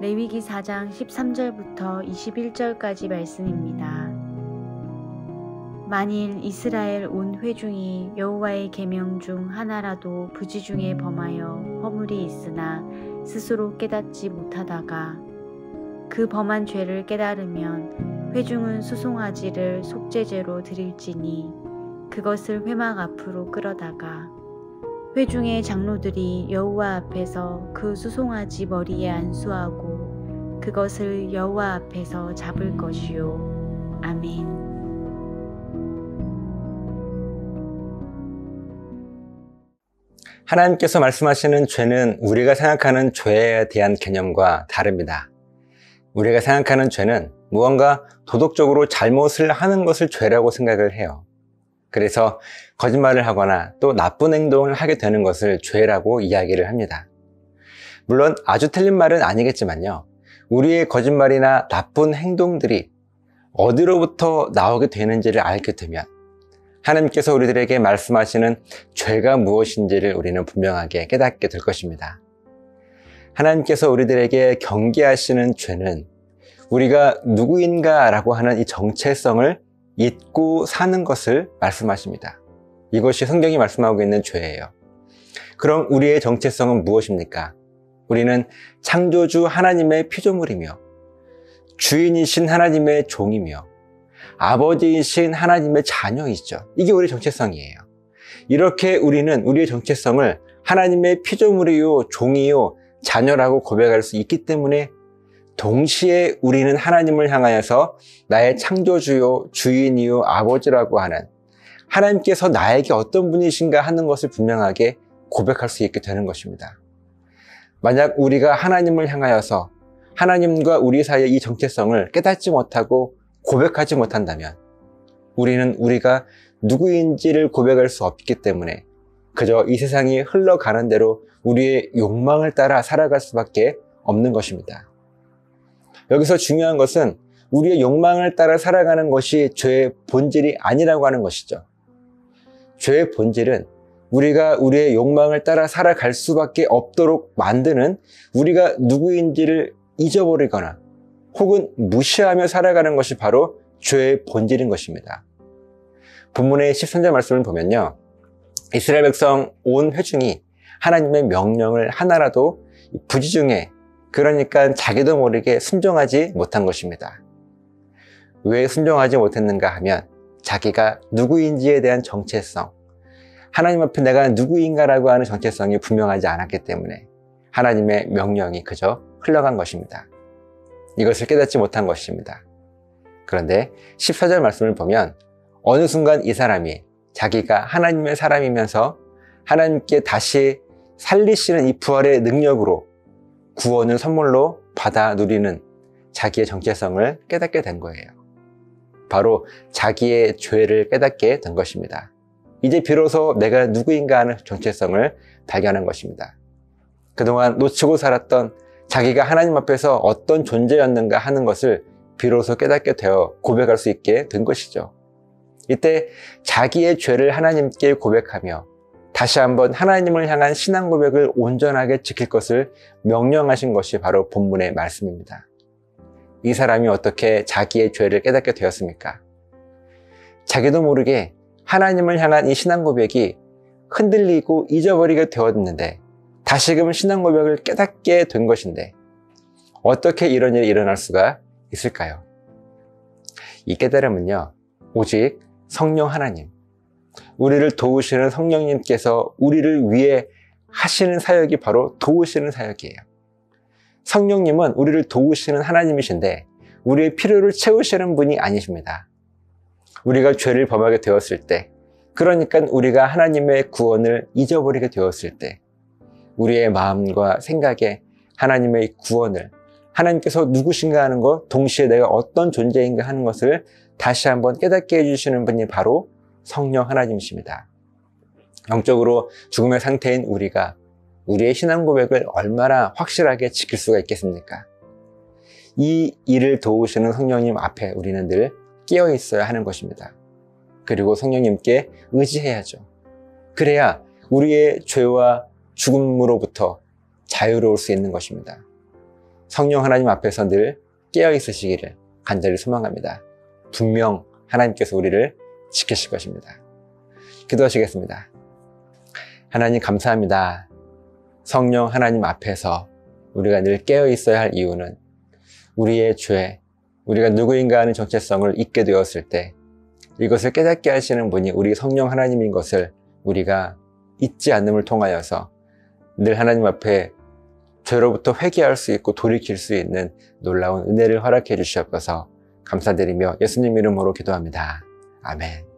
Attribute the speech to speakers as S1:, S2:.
S1: 레위기 4장 13절부터 21절까지 말씀입니다. 만일 이스라엘 온 회중이 여호와의 계명 중 하나라도 부지 중에 범하여 허물이 있으나 스스로 깨닫지 못하다가 그 범한 죄를 깨달으면 회중은 수송아지를 속죄제로 드릴지니 그것을 회막 앞으로 끌어다가 회중의 장로들이 여호와 앞에서 그 수송아지 머리에 안수하고 그것을 여호와 앞에서 잡을 것이요. 아멘.
S2: 하나님께서 말씀하시는 죄는 우리가 생각하는 죄에 대한 개념과 다릅니다. 우리가 생각하는 죄는 무언가 도덕적으로 잘못을 하는 것을 죄라고 생각을 해요. 그래서 거짓말을 하거나 또 나쁜 행동을 하게 되는 것을 죄라고 이야기를 합니다. 물론 아주 틀린 말은 아니겠지만요. 우리의 거짓말이나 나쁜 행동들이 어디로부터 나오게 되는지를 알게 되면 하나님께서 우리들에게 말씀하시는 죄가 무엇인지를 우리는 분명하게 깨닫게 될 것입니다. 하나님께서 우리들에게 경계하시는 죄는 우리가 누구인가 라고 하는 이 정체성을 잊고 사는 것을 말씀하십니다. 이것이 성경이 말씀하고 있는 죄예요. 그럼 우리의 정체성은 무엇입니까? 우리는 창조주 하나님의 피조물이며 주인이신 하나님의 종이며 아버지이신 하나님의 자녀이죠. 이게 우리의 정체성이에요. 이렇게 우리는 우리의 정체성을 하나님의 피조물이요, 종이요, 자녀라고 고백할 수 있기 때문에 동시에 우리는 하나님을 향하여서 나의 창조주요, 주인이요, 아버지라고 하는 하나님께서 나에게 어떤 분이신가 하는 것을 분명하게 고백할 수 있게 되는 것입니다. 만약 우리가 하나님을 향하여서 하나님과 우리 사이의 이 정체성을 깨닫지 못하고 고백하지 못한다면 우리는 우리가 누구인지를 고백할 수 없기 때문에 그저 이 세상이 흘러가는 대로 우리의 욕망을 따라 살아갈 수밖에 없는 것입니다. 여기서 중요한 것은 우리의 욕망을 따라 살아가는 것이 죄의 본질이 아니라고 하는 것이죠. 죄의 본질은 우리가 우리의 욕망을 따라 살아갈 수밖에 없도록 만드는 우리가 누구인지를 잊어버리거나 혹은 무시하며 살아가는 것이 바로 죄의 본질인 것입니다. 본문의 13절 말씀을 보면요. 이스라엘 백성 온 회중이 하나님의 명령을 하나라도 부지 중에 그러니까 자기도 모르게 순종하지 못한 것입니다. 왜 순종하지 못했는가 하면 자기가 누구인지에 대한 정체성, 하나님 앞에 내가 누구인가라고 하는 정체성이 분명하지 않았기 때문에 하나님의 명령이 그저 흘러간 것입니다. 이것을 깨닫지 못한 것입니다. 그런데 14절 말씀을 보면 어느 순간 이 사람이 자기가 하나님의 사람이면서 하나님께 다시 살리시는 이 부활의 능력으로 구원을 선물로 받아 누리는 자기의 정체성을 깨닫게 된 거예요. 바로 자기의 죄를 깨닫게 된 것입니다. 이제 비로소 내가 누구인가 하는 정체성을 발견한 것입니다. 그동안 놓치고 살았던 자기가 하나님 앞에서 어떤 존재였는가 하는 것을 비로소 깨닫게 되어 고백할 수 있게 된 것이죠. 이때 자기의 죄를 하나님께 고백하며 다시 한번 하나님을 향한 신앙 고백을 온전하게 지킬 것을 명령하신 것이 바로 본문의 말씀입니다. 이 사람이 어떻게 자기의 죄를 깨닫게 되었습니까? 자기도 모르게 하나님을 향한 이 신앙 고백이 흔들리고 잊어버리게 되었는데 다시금 신앙 고백을 깨닫게 된 것인데 어떻게 이런 일이 일어날 수가 있을까요? 이 깨달음은요, 오직 성령 하나님, 우리를 도우시는 성령님께서 우리를 위해 하시는 사역이 바로 도우시는 사역이에요. 성령님은 우리를 도우시는 하나님이신데 우리의 필요를 채우시는 분이 아니십니다. 우리가 죄를 범하게 되었을 때, 그러니까 우리가 하나님의 구원을 잊어버리게 되었을 때 우리의 마음과 생각에 하나님의 구원을, 하나님께서 누구신가 하는 것, 동시에 내가 어떤 존재인가 하는 것을 다시 한번 깨닫게 해주시는 분이 바로 성령 하나님이십니다. 영적으로 죽음의 상태인 우리가 우리의 신앙 고백을 얼마나 확실하게 지킬 수가 있겠습니까? 이 일을 도우시는 성령님 앞에 우리는 늘 깨어 있어야 하는 것입니다. 그리고 성령님께 의지해야죠. 그래야 우리의 죄와 죽음으로부터 자유로울 수 있는 것입니다. 성령 하나님 앞에서 늘 깨어 있으시기를 간절히 소망합니다. 분명 하나님께서 우리를 지키실 것입니다. 기도하시겠습니다. 하나님 감사합니다. 성령 하나님 앞에서 우리가 늘 깨어 있어야 할 이유는 우리의 죄, 우리가 누구인가 하는 정체성을 잊게 되었을 때 이것을 깨닫게 하시는 분이 우리 성령 하나님인 것을 우리가 잊지 않음을 통하여서 늘 하나님 앞에 죄로부터 회개할 수 있고 돌이킬 수 있는 놀라운 은혜를 허락해 주시옵소서. 감사드리며 예수님 이름으로 기도합니다. 아멘.